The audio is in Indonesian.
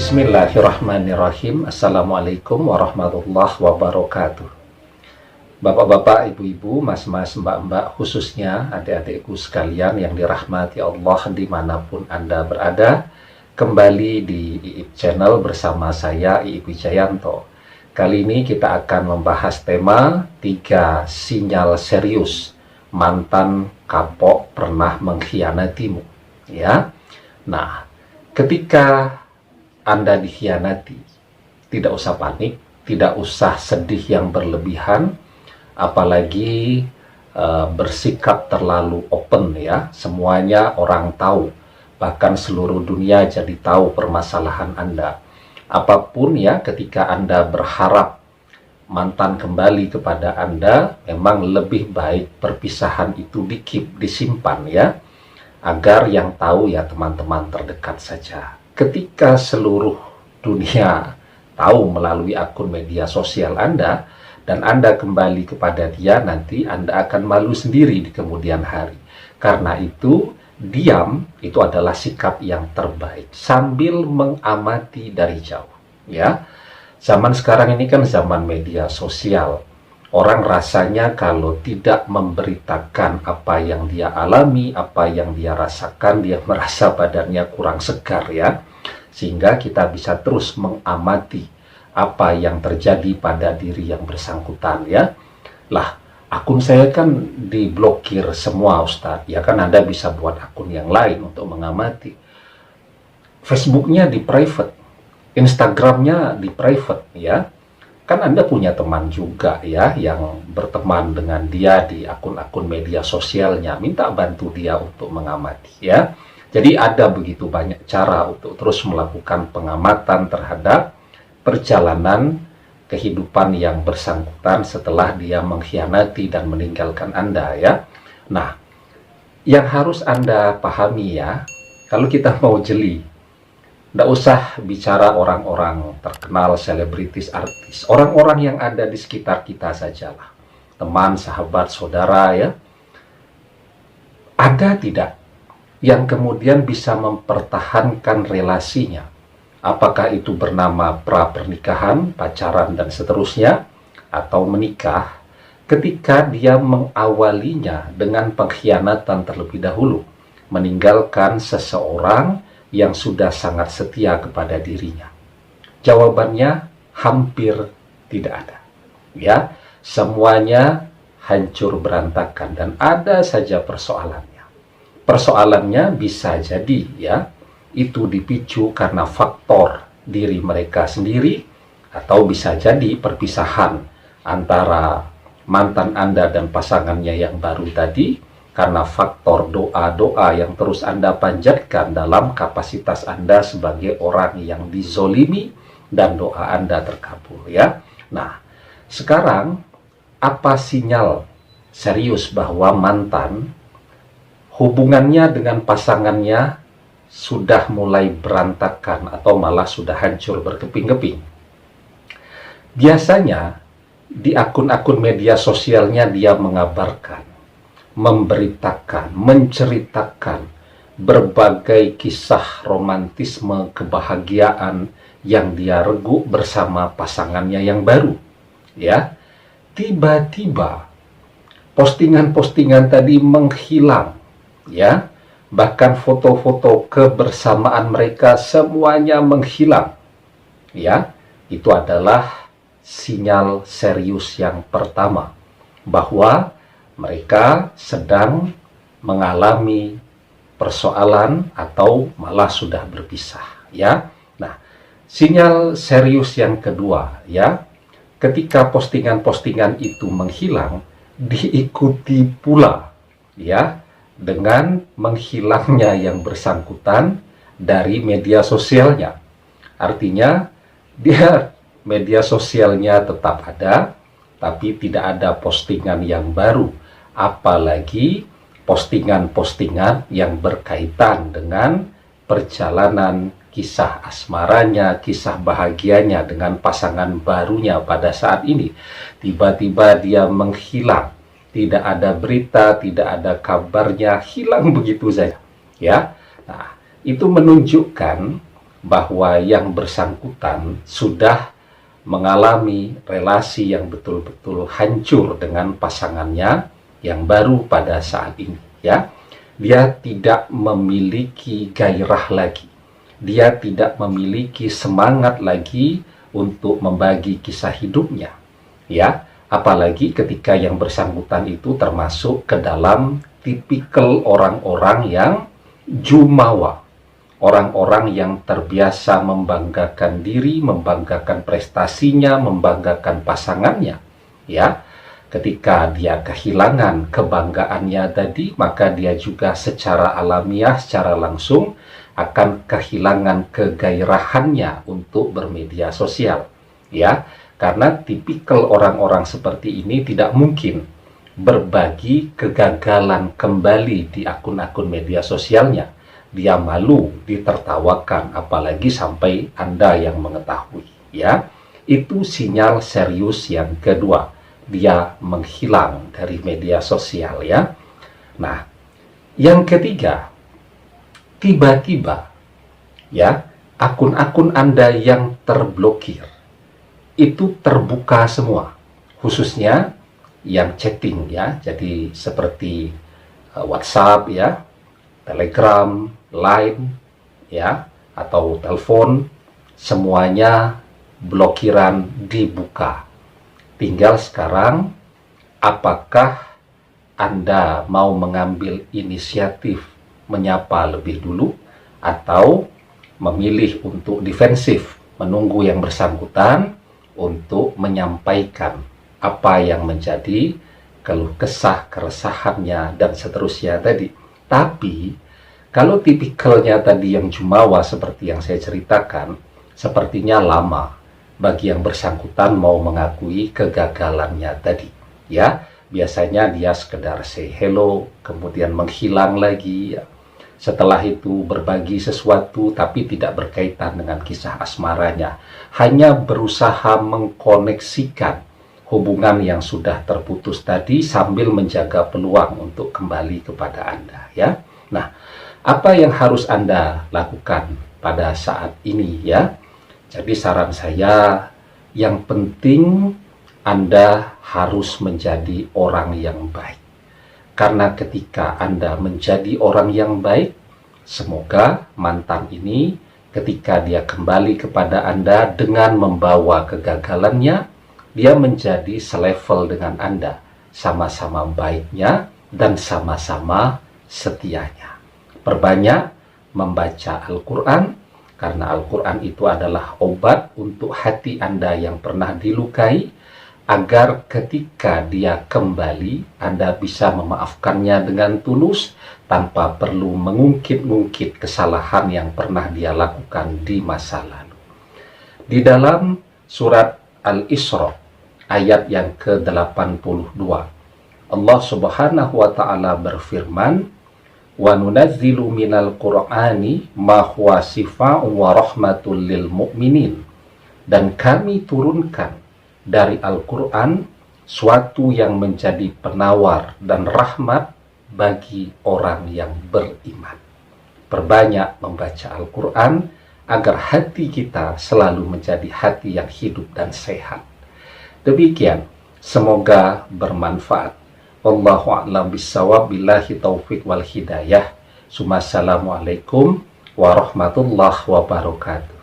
Bismillahirrahmanirrahim. Assalamualaikum warahmatullahi wabarakatuh. Bapak-bapak, ibu-ibu, mas-mas, mbak-mbak, khususnya adik-adikku sekalian yang dirahmati Allah dimanapun Anda berada, kembali di IIP Channel bersama saya, IIP Wijayanto. Kali ini kita akan membahas tema 3 sinyal serius mantan kapok pernah mengkhianatimu. Ya, nah, ketika Anda dikhianati, tidak usah panik, tidak usah sedih yang berlebihan, apalagi bersikap terlalu open ya. Semuanya orang tahu, bahkan seluruh dunia jadi tahu permasalahan Anda. Apapun ya, ketika Anda berharap mantan kembali kepada Anda, memang lebih baik perpisahan itu disimpan ya, agar yang tahu ya teman-teman terdekat saja. Ketika seluruh dunia tahu melalui akun media sosial Anda, dan Anda kembali kepada dia, nanti Anda akan malu sendiri di kemudian hari. Karena itu, diam itu adalah sikap yang terbaik, sambil mengamati dari jauh. Ya, zaman sekarang ini kan zaman media sosial. Orang rasanya kalau tidak memberitakan apa yang dia alami, apa yang dia rasakan, dia merasa badannya kurang segar ya. Sehingga kita bisa terus mengamati apa yang terjadi pada diri yang bersangkutan ya. Lah, akun saya kan diblokir semua Ustadz. Ya kan Anda bisa buat akun yang lain untuk mengamati. Facebooknya di private, Instagramnya di private ya. Kan Anda punya teman juga ya yang berteman dengan dia di akun-akun media sosialnya. Minta bantu dia untuk mengamati ya. Jadi ada begitu banyak cara untuk terus melakukan pengamatan terhadap perjalanan kehidupan yang bersangkutan setelah dia mengkhianati dan meninggalkan Anda ya. Nah, yang harus Anda pahami ya, kalau kita mau jeli, tidak usah bicara orang-orang terkenal, selebritis, artis. Orang-orang yang ada di sekitar kita sajalah. Teman, sahabat, saudara ya. Ada tidak yang kemudian bisa mempertahankan relasinya? Apakah itu bernama pra-pernikahan, pacaran, dan seterusnya, atau menikah, ketika dia mengawalinya dengan pengkhianatan terlebih dahulu, meninggalkan seseorang yang sudah sangat setia kepada dirinya? Jawabannya hampir tidak ada. Ya, semuanya hancur berantakan dan ada saja persoalannya. Persoalannya bisa jadi ya, itu dipicu karena faktor diri mereka sendiri, atau bisa jadi perpisahan antara mantan Anda dan pasangannya yang baru tadi karena faktor doa-doa yang terus Anda panjatkan dalam kapasitas Anda sebagai orang yang dizolimi dan doa Anda terkabul ya. Nah, sekarang apa sinyal serius bahwa mantan hubungannya dengan pasangannya sudah mulai berantakan atau malah sudah hancur berkeping-keping? Biasanya di akun-akun media sosialnya dia mengabarkan, memberitakan, menceritakan berbagai kisah romantisme, kebahagiaan yang dia regu bersama pasangannya yang baru. Ya, tiba-tiba postingan-postingan tadi menghilang. Ya, bahkan foto-foto kebersamaan mereka semuanya menghilang. Ya, itu adalah sinyal serius yang pertama bahwa mereka sedang mengalami persoalan atau malah sudah berpisah ya. Nah, sinyal serius yang kedua ya, ketika postingan-postingan itu menghilang, diikuti pula ya dengan menghilangnya yang bersangkutan dari media sosialnya. Artinya dia media sosialnya tetap ada, tapi tidak ada postingan yang baru, apalagi postingan-postingan yang berkaitan dengan perjalanan kisah asmaranya, kisah bahagianya dengan pasangan barunya pada saat ini. Tiba-tiba dia menghilang. Tidak ada berita, tidak ada kabarnya, hilang begitu saja. Ya, nah, itu menunjukkan bahwa yang bersangkutan sudah mengalami relasi yang betul-betul hancur dengan pasangannya yang baru pada saat ini, ya. Dia tidak memiliki gairah lagi. Dia tidak memiliki semangat lagi untuk membagi kisah hidupnya, ya. Apalagi ketika yang bersangkutan itu termasuk ke dalam tipikal orang-orang yang jumawa, orang-orang yang terbiasa membanggakan diri, membanggakan prestasinya, membanggakan pasangannya, ya. Ketika dia kehilangan kebanggaannya tadi, maka dia juga secara alamiah, secara langsung akan kehilangan kegairahannya untuk bermedia sosial, ya. Karena tipikal orang-orang seperti ini tidak mungkin berbagi kegagalan kembali di akun-akun media sosialnya. Dia malu ditertawakan, apalagi sampai Anda yang mengetahui, ya. Itu sinyal serius yang kedua. Dia menghilang dari media sosial, ya. Nah, yang ketiga, tiba-tiba, ya, akun-akun Anda yang terblokir itu terbuka semua, khususnya yang chatting, ya. Jadi seperti WhatsApp, ya, Telegram, Line, ya, atau telepon, semuanya blokiran dibuka. Tinggal sekarang, apakah Anda mau mengambil inisiatif menyapa lebih dulu, atau memilih untuk defensif, menunggu yang bersangkutan untuk menyampaikan apa yang menjadi keluh kesah, keresahannya, dan seterusnya tadi. Tapi, kalau tipikalnya tadi yang jumawa seperti yang saya ceritakan, sepertinya lama bagi yang bersangkutan mau mengakui kegagalannya tadi, ya. Biasanya dia sekedar say hello, kemudian menghilang lagi, ya. Setelah itu berbagi sesuatu tapi tidak berkaitan dengan kisah asmaranya, hanya berusaha mengkoneksikan hubungan yang sudah terputus tadi sambil menjaga peluang untuk kembali kepada Anda, ya. Nah, apa yang harus Anda lakukan pada saat ini, ya? Jadi saran saya, yang penting Anda harus menjadi orang yang baik. Karena ketika Anda menjadi orang yang baik, semoga mantan ini ketika dia kembali kepada Anda dengan membawa kegagalannya, dia menjadi selevel dengan Anda, sama-sama baiknya dan sama-sama setianya. Perbanyak membaca Al-Quran, karena Al-Quran itu adalah obat untuk hati Anda yang pernah dilukai, agar ketika dia kembali, Anda bisa memaafkannya dengan tulus, tanpa perlu mengungkit-ungkit kesalahan yang pernah dia lakukan di masa lalu. Di dalam surat Al-Isra, ayat yang ke-82, Allah Subhanahu wa Ta'ala berfirman, wa nunazzilu minal qur'ani ma huwa shifaa'un wa rahmatul lil mu'minin, dan kami turunkan dari Al-Quran suatu yang menjadi penawar dan rahmat bagi orang yang beriman. Perbanyak membaca Al-Quran agar hati kita selalu menjadi hati yang hidup dan sehat. Demikian, semoga bermanfaat. Wallahu a'lam bishawab, billahi taufiq wal hidayah. Assalamualaikum warahmatullahi wabarakatuh.